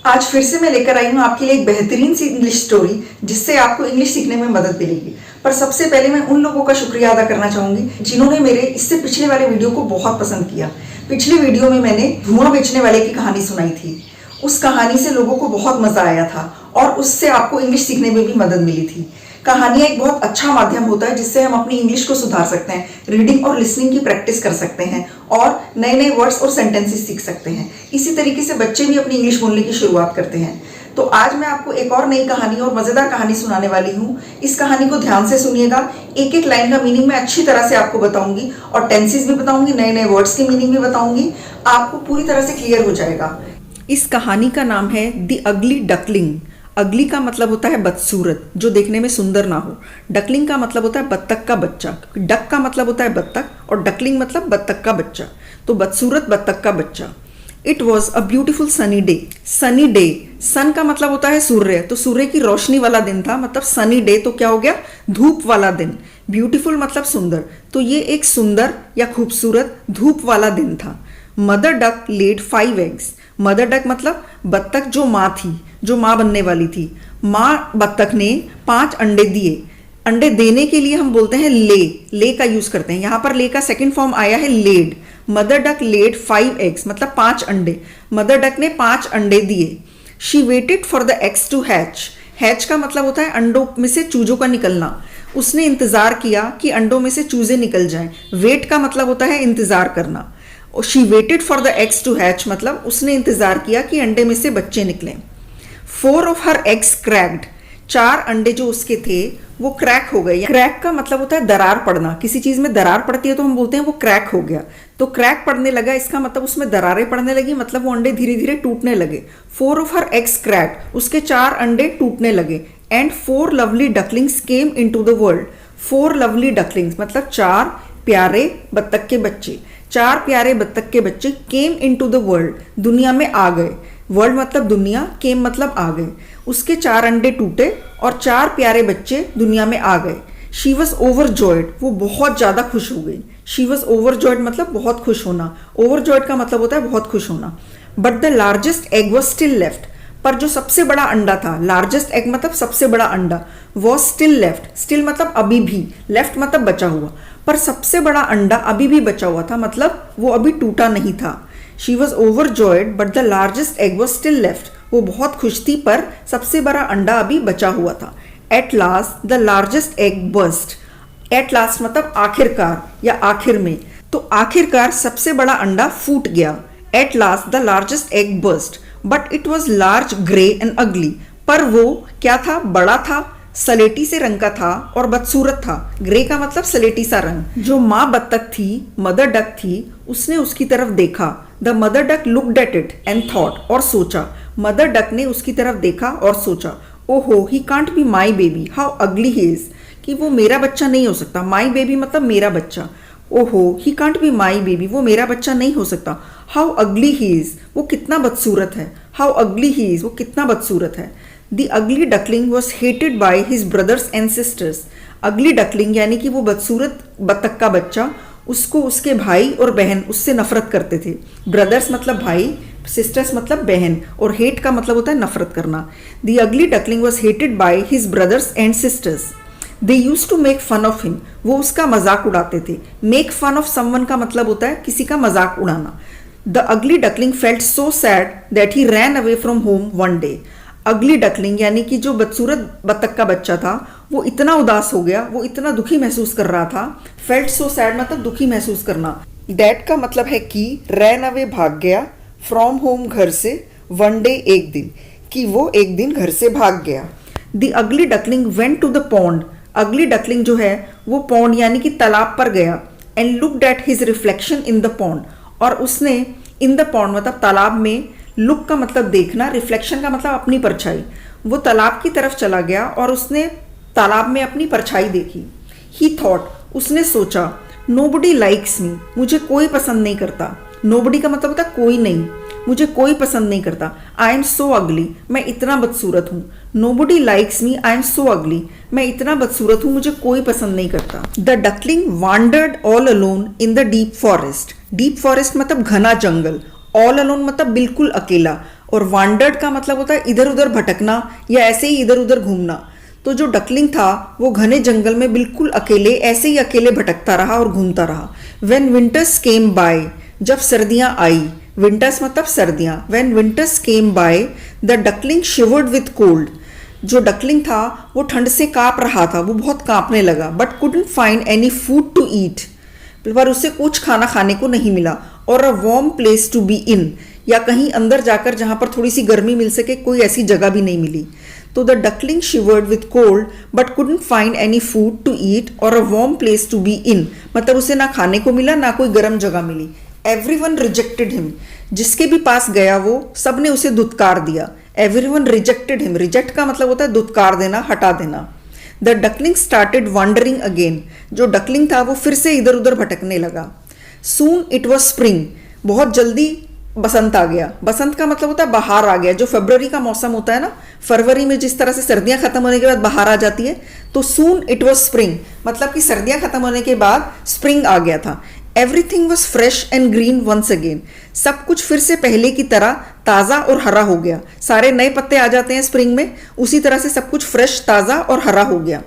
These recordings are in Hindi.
आज फिर से मैं लेकर आई हूँ आपके लिए एक बेहतरीन सी इंग्लिश स्टोरी जिससे आपको इंग्लिश सीखने में मदद मिलेगी। पर सबसे पहले मैं उन लोगों का शुक्रिया अदा करना चाहूंगी जिन्होंने मेरे इससे पिछले वाले वीडियो को बहुत पसंद किया। पिछले वीडियो में मैंने धुआं बेचने वाले की कहानी सुनाई थी। उस कहानी से लोगों को बहुत मजा आया था और उससे आपको इंग्लिश सीखने में भी मदद मिली थी। कहानियां एक बहुत अच्छा माध्यम होता है जिससे हम अपनी इंग्लिश को सुधार सकते हैं, रीडिंग और लिसनिंग की प्रैक्टिस कर सकते हैं और नए नए वर्ड्स और सेंटेंसेस सीख सकते हैं। इसी तरीके से बच्चे भी अपनी इंग्लिश बोलने की शुरुआत करते हैं। तो आज मैं आपको एक और नई कहानी और मजेदार कहानी सुनाने वाली हूँ। इस कहानी को ध्यान से सुनिएगा। एक एक लाइन का मीनिंग मैं अच्छी तरह से आपको बताऊंगी और टेंसेस भी बताऊंगी, नए नए वर्ड्स के मीनिंग भी बताऊंगी। आपको पूरी तरह से क्लियर हो जाएगा। इस कहानी का नाम है द अगली डकलिंग। अगली का मतलब होता है बदसूरत, जो देखने में सुंदर ना हो। डकलिंग का मतलब होता है बत्तख का बच्चा। डक का मतलब होता है बत्तख और डकलिंग मतलब बत्तख का बच्चा। तो बदसूरत बत्तख का बच्चा। It was a beautiful sunny day. Sunny day, sun का मतलब होता है सूर्य, तो सूर्य की रोशनी वाला दिन था, मतलब सनी डे तो क्या हो गया, धूप वाला दिन। ब्यूटीफुल मतलब सुंदर, तो ये एक सुंदर या खूबसूरत धूप वाला दिन था। Mother duck laid 5 eggs। Mother duck मतलब बत्तख जो माँ थी, जो माँ बनने वाली थी। माँ बत्तख ने 5 अंडे दिए। अंडे देने के लिए हम बोलते हैं ले का यूज करते हैं। यहाँ पर ले का सेकंड फॉर्म आया है laid. Mother duck laid 5 eggs मतलब 5 अंडे। मदर डक ने 5 अंडे दिए। She waited for the eggs to hatch. Hatch का मतलब होता है अंडों में से चूजों का निकलना। उसने इंतजार किया कि अंडों में से चूजे निकल जाएं। वेट का मतलब होता है इंतजार करना। She waited for the eggs to hatch मतलब उसने इंतजार किया कि अंडे में से बच्चे निकलें। 4 of her eggs cracked। 4 अंडे जो उसके थे वो क्रैक हो गए। क्रैक का मतलब होता है दरार पड़ना। किसी चीज में दरार पड़ती है तो हम बोलते हैं वो क्रैक हो गया। तो क्रैक पड़ने लगा, इसका मतलब उसमें दरारें पड़ने लगी, मतलब वो अंडे धीरे धीरे टूटने लगे। 4 of her eggs cracked, उसके 4 अंडे टूटने लगे। And 4 lovely ducklings came into the world। 4 lovely ducklings मतलब 4 प्यारे बत्तख के बच्चे। 4 प्यारे बत्तख के बच्चे केम इनटू द वर्ल्ड, दुनिया में आ गए। वर्ल्ड मतलब दुनिया, केम मतलब आ गए। उसके 4 अंडे टूटे और 4 प्यारे बच्चे दुनिया में आ गए। शी वॉज ओवरजॉयड, वो बहुत ज्यादा खुश हो गई। शी वॉज ओवरजॉयड मतलब बहुत खुश होना। ओवरजॉयड का मतलब होता है बहुत खुश होना। But the largest egg was still left, पर जो सबसे बड़ा अंडा था, लार्जेस्ट एग मतलब सबसे बड़ा अंडा, वॉज स्टिल लेफ्ट। स्टिल मतलब अभी भी, लेफ्ट मतलब बचा हुआ, पर सबसे बड़ा अंडा अभी भी बचा हुआ था, मतलब वो अभी टूटा नहीं था। She was overjoyed but the largest egg was still left, वो बहुत खुश थी पर सबसे बड़ा अंडा अभी बचा हुआ था। At last the largest egg burst. At last मतलब आखिरकार या आखिर में, तो आखिरकार सबसे बड़ा अंडा फूट गया। At last the largest egg burst but it was large, grey and अगली। पर वो क्या था, बड़ा था, सलेटी से रंग का था और बदसूरत था। ग्रे का मतलब सलेटी सा रंग। जो माँ बत्तख थी, मदर डक थी, उसने उसकी तरफ देखा। The mother duck looked at it and thought, और सोचा। मदर डक ने उसकी तरफ देखा और सोचा, ओहो he can't be my baby, how अगली ही इज, कि वो मेरा बच्चा नहीं हो सकता। माई बेबी मतलब मेरा बच्चा। ओहो he can't be my baby, वो मेरा बच्चा नहीं हो सकता। हाउ अगली ही इज, वो कितना बदसूरत है। हाउ अगली ही इज, वो कितना बदसूरत है। The ugly duckling was hated by his brothers and sisters। अगली डकलिंग यानी कि वो बदसूरत बत्तख का बच्चा, उसको उसके भाई और बहन उससे नफरत करते थे। ब्रदर्स मतलब भाई, सिस्टर्स मतलब बहन, और हेट का मतलब होता है नफरत करना। The ugly duckling was hated by his brothers and sisters। They used to make fun of him। वो उसका मजाक उड़ाते थे। Make fun of someone का मतलब होता है किसी का मजाक उड़ाना। The ugly duckling felt so sad that he ran away from home one day। अगली डकलिंग यानी कि जो बदसूरत बत्तख का बच्चा था, वो इतना उदास हो गया, वो इतना दुखी महसूस कर रहा था। फेल्ट सो सैड मतलब दुखी महसूस करना। दैट का मतलब है कि, रैन अवे भाग गया, फ्रॉम होम घर से, वन डे एक दिन, कि वो एक दिन घर से भाग गया। The ugly duckling went to the pond. Ugly duckling जो है वो पॉन्ड यानी कि तालाब पर गया। And looked at his reflection in the pond, और उसने इन द पॉन्ड मतलब तालाब में, लुक का मतलब देखना, रिफ्लेक्शन का मतलब अपनी परछाई। वो तालाब की तरफ चला गया और उसने तालाब में अपनी परछाई देखी। ही थॉट, उसने सोचा, नोबडी लाइक्स मी, मुझे कोई पसंद नहीं करता। नोबडी का मतलब होता है कोई नहीं, मुझे कोई पसंद नहीं करता। आई एम सो अगली, मैं इतना बदसूरत हूँ। Nobody likes me, I am so अगली, मैं इतना बदसूरत हूँ, मुझे कोई पसंद नहीं करता। The duckling wandered all alone in the deep forest. Deep forest मतलब घना जंगल। ऑल अलोन मतलब बिल्कुल अकेला। और वांडर्ड का मतलब होता है इधर उधर भटकना या ऐसे ही इधर उधर घूमना। तो जो डकलिंग था वो घने जंगल में बिल्कुल अकेले ऐसे ही अकेले भटकता रहा और घूमता रहा। वेन विंटर्स केम बाय, जब सर्दियां आई, विंटर्स मतलब सर्दियां, when winters came by the duckling shivered with cold, जो डकलिंग था वो ठंड से कांप रहा था, वो बहुत कांपने लगा। But couldn't find any food to eat, पर उसे कुछ खाना खाने को नहीं मिला। और a warm place to be in, या कहीं अंदर जाकर जहां पर थोड़ी सी गर्मी मिल सके, कोई ऐसी जगह भी नहीं मिली। तो the duckling shivered with cold but couldn't find any food to eat or a warm place to be in, मतलब उसे ना खाने को मिला ना कोई गर्म जगह मिली। एवरीवन रिजेक्टेड हिम, जिसके भी पास गया वो सब ने उसे दुत्कार दिया। एवरीवन रिजेक्टेड हिम, रिजेक्ट का मतलब होता है दुत्कार देना, हटा देना। The duckling started wandering again, जो डकलिंग था वो फिर से इधर उधर भटकने लगा। सून इट वॉज स्प्रिंग, बहुत जल्दी बसंत आ गया। बसंत का मतलब होता है बाहर आ गया, जो फरवरी का मौसम होता है ना, फरवरी में जिस तरह से सर्दियां खत्म होने के बाद बाहर आ जाती है, तो सून इट वॉज स्प्रिंग मतलब कि सर्दियां खत्म होने के बाद स्प्रिंग आ गया था। Everything was fresh and green once again, सब कुछ फिर से पहले की तरह ताज़ा और हरा हो गया। सारे नए पत्ते आ जाते हैं स्प्रिंग में, उसी तरह से सब कुछ फ्रेश, ताज़ा और हरा हो गया।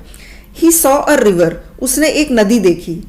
ही सॉ अ रिवर, उसने एक नदी देखी।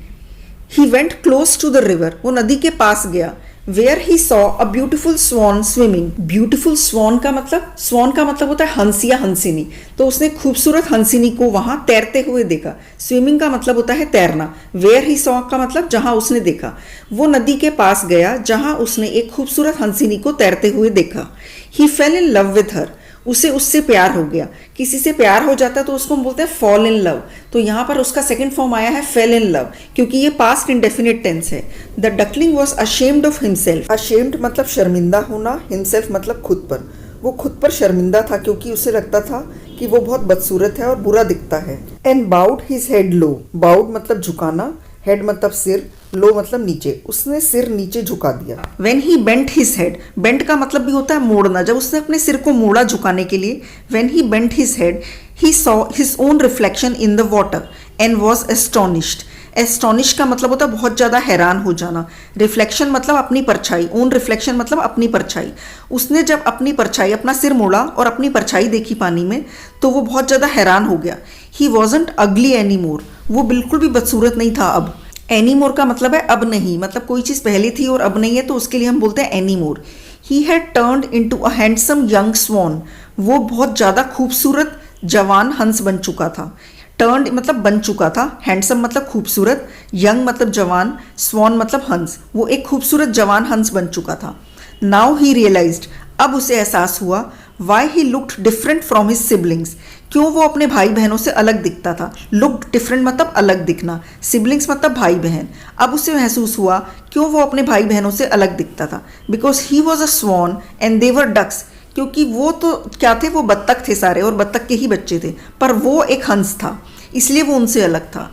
He went close to the river, वो नदी के पास गया। Where he saw a beautiful swan swimming, beautiful swan का मतलब होता है हंस या हंसिनी, तो उसने खूबसूरत हंसिनी को वहां तैरते हुए देखा। स्विमिंग का मतलब होता है तैरना। वेयर ही सॉ का मतलब जहां उसने देखा। वो नदी के पास गया जहां उसने एक खूबसूरत हंसिनी को तैरते हुए देखा। He fell in love with her, उसे उससे प्यार हो गया। किसी से प्यार हो जाता है तो उसको हम बोलते हैं फॉल इन लव, तो यहाँ पर उसका सेकंड फॉर्म आया है फेल इन लव, क्योंकि ये पास्ट इंडेफिनिट टेंस है। The duckling was ashamed of himself, ashamed मतलब शर्मिंदा होना, हिमसेल्फ मतलब खुद पर। वो खुद पर शर्मिंदा था क्योंकि उसे लगता था कि वो बहुत बदसूरत है और बुरा दिखता है। And bowed his head low, bowed मतलब झुकाना, हेड मतलब सिर, लो मतलब नीचे, उसने सिर नीचे झुका दिया। When he bent his head, bent का मतलब भी होता है मोड़ना, जब उसने अपने सिर को मोड़ा झुकाने के लिए। When he bent his head he saw his own reflection in the water and was astonished. Astonish का मतलब होता है बहुत ज़्यादा हैरान हो जाना। रिफ्लेक्शन मतलब अपनी परछाई, ओन रिफ्लेक्शन मतलब अपनी परछाई। उसने जब अपनी परछाई, अपना सिर मोड़ा और अपनी परछाई देखी पानी में, तो वो बहुत ज़्यादा हैरान हो गया। ही वॉजंट अगली एनी मोर, वो बिल्कुल भी बदसूरत नहीं था अब। एनी मोर का मतलब है अब नहीं, मतलब कोई चीज़ पहले थी और अब नहीं है, तो उसके लिए हम बोलते हैं any more. He had turned into a handsome young sworn, वो बहुत ज़्यादा खूबसूरत जवान हंस बन चुका था। टर्न्ड मतलब बन चुका था, हैंडसम मतलब खूबसूरत, यंग मतलब जवान, स्वॉन मतलब हंस, वो एक खूबसूरत जवान हंस बन चुका था। नाउ ही रियलाइज्ड, अब उसे एहसास हुआ, why he looked different from his siblings, क्यों वो अपने भाई बहनों से अलग दिखता था। लुक्ड डिफरेंट मतलब अलग दिखना, सिबलिंग्स मतलब भाई बहन। अब उसे महसूस हुआ क्यों वो अपने भाई बहनों से अलग दिखता था। Because he was a swan and they were ducks, क्योंकि वो तो क्या थे, वो बत्तख थे सारे और बत्तख के ही बच्चे थे, पर वो एक हंस था, इसलिए वो उनसे अलग था।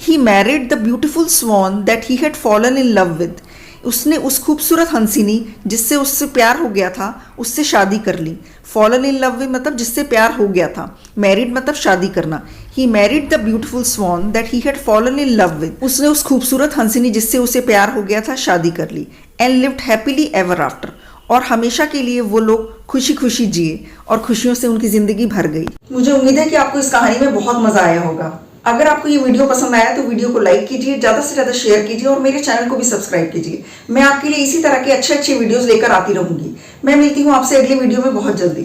He married the beautiful swan that he had fallen in love with, उसने उस खूबसूरत हंसिनी जिससे उससे प्यार हो गया था उससे शादी कर ली। फॉलन इन लव विद मतलब जिससे प्यार हो गया था, मैरिड मतलब शादी करना। He married the beautiful swan that he had fallen in love with, उसने उस खूबसूरत हंसिनी जिससे उसे प्यार हो गया था शादी कर ली। And lived happily ever after, और हमेशा के लिए वो लोग खुशी खुशी जिए और खुशियों से उनकी जिंदगी भर गई। मुझे उम्मीद है कि आपको इस कहानी में बहुत मजा आया होगा। अगर आपको ये वीडियो पसंद आया तो वीडियो को लाइक कीजिए, ज़्यादा से ज़्यादा शेयर कीजिए और मेरे चैनल को भी सब्सक्राइब कीजिए। मैं आपके लिए इसी तरह के अच्छे अच्छे वीडियोस लेकर आती रहूंगी। मैं मिलती हूँ आपसे अगली वीडियो में बहुत जल्दी।